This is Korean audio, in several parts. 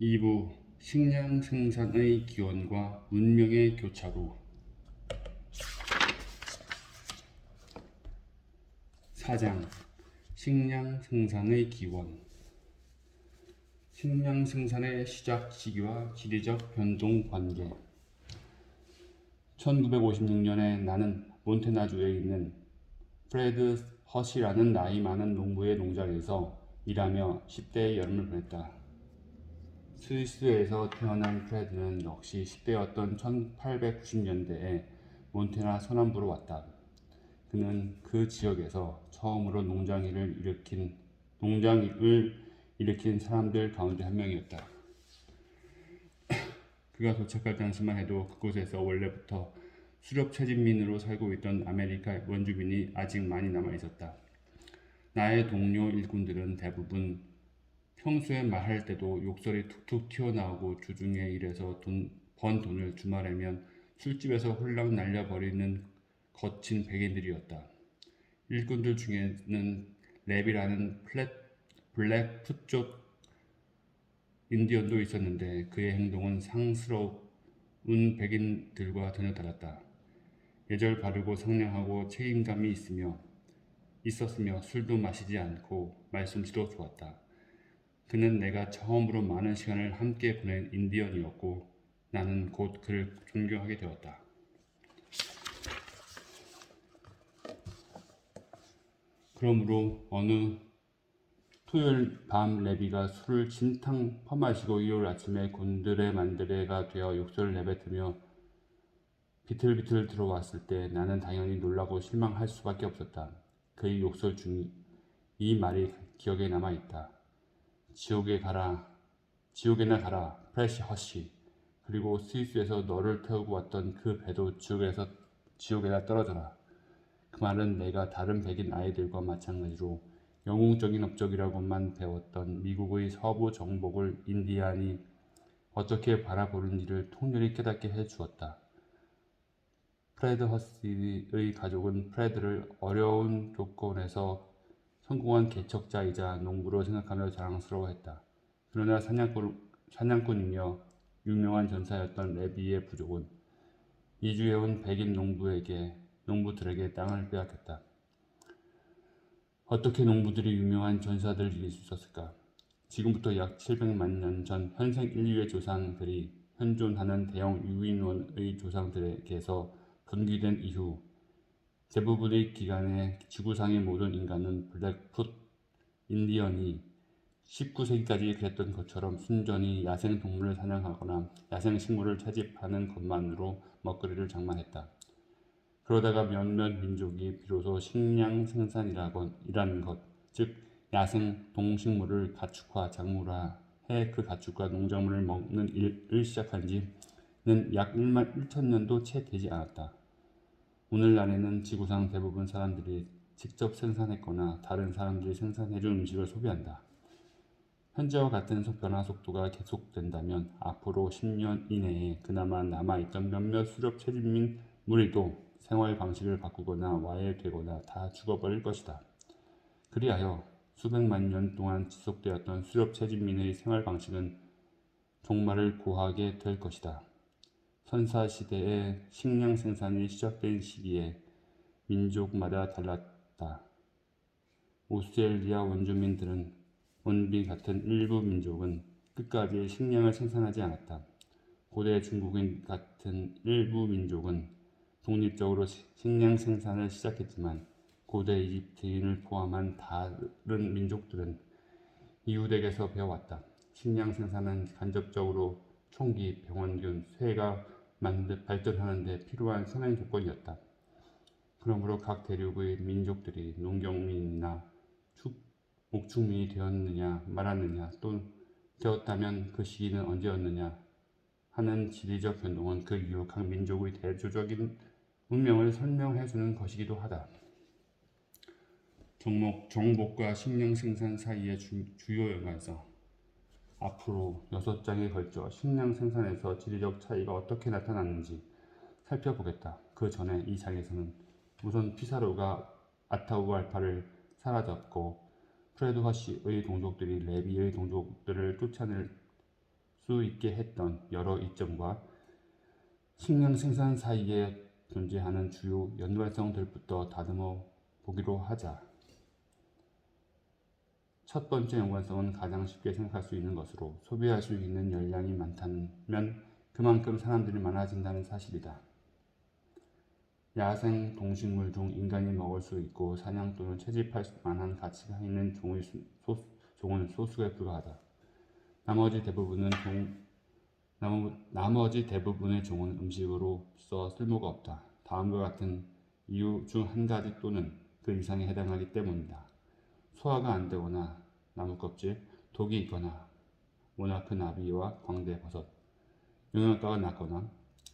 2부 식량 생산의 기원과 문명의 교차로. 4장 식량 생산의 기원. 식량 생산의 시작 시기와 지리적 변동 관계. 1956년에 나는 몬태나주에 있는 프레드 허시라는 나이 많은 농부의 농장에서 일하며 10대의 여름을 보냈다. 스위스에서 태어난 프레드는 역시 10대였던 1890년대에 몬테나 서남부로 왔다. 그는 그 지역에서 처음으로 농장을 일으킨 사람들 가운데 한 명이었다. 그가 도착할 당시만 해도 그곳에서 원래부터 수렵 채집민으로 살고 있던 아메리카 원주민이 아직 많이 남아 있었다. 나의 동료 일꾼들은 대부분 평소에 말할 때도 욕설이 툭툭 튀어나오고 주중에 일해서 번 돈을 주말에면 술집에서 홀랑 날려버리는 거친 백인들이었다. 일꾼들 중에는 랩이라는 블랙 푸쪽 인디언도 있었는데 그의 행동은 상스러운 백인들과 전혀 달랐다. 예절 바르고 상냥하고 책임감이 있었으며 술도 마시지 않고 말솜씨도 좋았다. 그는 내가 처음으로 많은 시간을 함께 보낸 인디언이었고 나는 곧 그를 존경하게 되었다. 그러므로 어느 토요일 밤 레비가 술을 진탕 퍼마시고 일요일 아침에 곤드레만드레가 되어 욕설을 내뱉으며 비틀비틀 들어왔을 때 나는 당연히 놀라고 실망할 수밖에 없었다. 그의 욕설 중 이 말이 기억에 남아있다. 지옥에나 가라, 프레시 허시. 그리고 스위스에서 너를 태우고 왔던 그 배도 지옥에다 떨어져라. 그 말은 내가 다른 백인 아이들과 마찬가지로 영웅적인 업적이라고만 배웠던 미국의 서부 정복을 인디안이 어떻게 바라보는지를 통렬히 깨닫게 해주었다. 프레드 허시의 가족은 프레드를 어려운 조건에서 성공한 개척자이자 농부로 생각하며 자랑스러워했다. 그러나 사냥꾼이며 유명한 전사였던 레비의 부족은 이주해온 백인 농부들에게 땅을 빼앗겼다. 어떻게 농부들이 유명한 전사들을 이길 수 있었을까? 지금부터 약 700만 년 전 현생 인류의 조상들이 현존하는 대형 유인원의 조상들에게서 분기된 이후 대부분의 기간에 지구상의 모든 인간은 블랙풋 인디언이 19세기까지 그랬던 것처럼 순전히 야생 동물을 사냥하거나 야생 식물을 채집하는 것만으로 먹거리를 장만했다. 그러다가 몇몇 민족이 비로소 식량 생산이라는 것, 즉 야생 동식물을 가축화, 작물화 해 그 가축과 농작물을 먹는 일을 시작한 지는 약 1만 1천 년도 채 되지 않았다. 오늘날에는 지구상 대부분 사람들이 직접 생산했거나 다른 사람들이 생산해준 음식을 소비한다. 현재와 같은 변화 속도가 계속된다면 앞으로 10년 이내에 그나마 남아있던 몇몇 수렵 채집민 무리도 생활 방식을 바꾸거나 와해되거나 다 죽어버릴 것이다. 그리하여 수백만 년 동안 지속되었던 수렵 채집민의 생활 방식은 종말을 고하게 될 것이다. 선사시대의 식량 생산이 시작된 시기에 민족마다 달랐다. 오스트레일리아 원주민 같은 일부 민족은 끝까지 식량을 생산하지 않았다. 고대 중국인 같은 일부 민족은 독립적으로 식량 생산을 시작했지만 고대 이집트인을 포함한 다른 민족들은 이웃에게서 배워왔다. 식량 생산은 간접적으로 총기, 병원균, 쇠가 발전하는 데 필요한 선행 조건이었다. 그러므로 각 대륙의 민족들이 농경민이나 목축민이 되었느냐 말았느냐 또 되었다면 그 시기는 언제였느냐 하는 지리적 변동은 그 이후 각 민족의 대조적인 운명을 설명해주는 것이기도 하다. 정복과 식량 생산 사이의 주요 연관성. 앞으로 6장에 걸쳐 식량 생산에서 지리적 차이가 어떻게 나타났는지 살펴보겠다. 그 전에 이 장에서는 우선 피사로가 아타우알파를 사로잡고 프레드 허시의 동족들이 레비의 동족들을 쫓아낼 수 있게 했던 여러 이점과 식량 생산 사이에 존재하는 주요 연관성들부터 다듬어 보기로 하자. 첫 번째 연관성은 가장 쉽게 생각할 수 있는 것으로 소비할 수 있는 열량이 많다면 그만큼 사람들이 많아진다는 사실이다. 야생 동식물 중 인간이 먹을 수 있고 사냥 또는 채집할 만한 가치가 있는 종은 소수에 불과하다. 나머지 대부분의 종은 음식으로서 쓸모가 없다. 다음과 같은 이유 중 한 가지 또는 그 이상에 해당하기 때문이다. 소화가 안 되거나 나무껍질, 독이 있거나 모나크 나비와 광대버섯, 영양가가 낮거나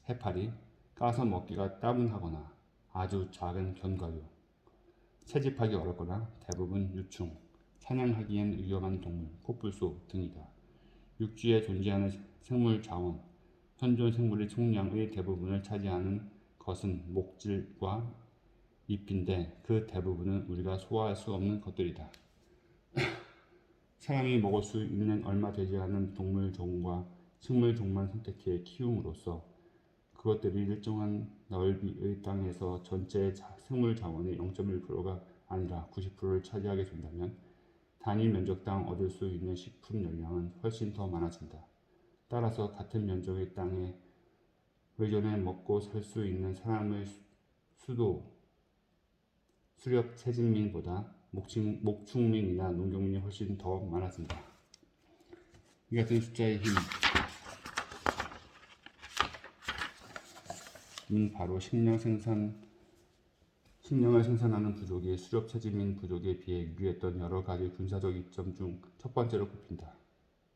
해파리, 까서 먹기가 따분하거나 아주 작은 견과류, 채집하기 어렵거나 대부분 유충, 사냥하기엔 위험한 동물, 코뿔소 등이다. 육지에 존재하는 생물 자원, 현존 생물의 총량의 대부분을 차지하는 것은 목질과 잎인데 그 대부분은 우리가 소화할 수 없는 것들이다. 사람이 먹을 수 있는 얼마 되지 않은 동물 종과 식물 종만 선택해 키움으로써 그것들이 일정한 넓이의 땅에서 전체 생물 자원의 0.1%가 아니라 90%를 차지하게 된다면 단위 면적당 얻을 수 있는 식품 열량은 훨씬 더 많아진다. 따라서 같은 면적의 땅에 의존해 먹고 살 수 있는 사람의 수도 수렵 채집민보다 목축민이나 농경민이 훨씬 더 많아진다. 이 같은 숫자의 힘은 바로 식량을 생산하는 부족이 수렵 채집민 부족에 비해 유리했던 여러 가지 군사적 이점 중 첫 번째로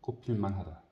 꼽힐만 하다.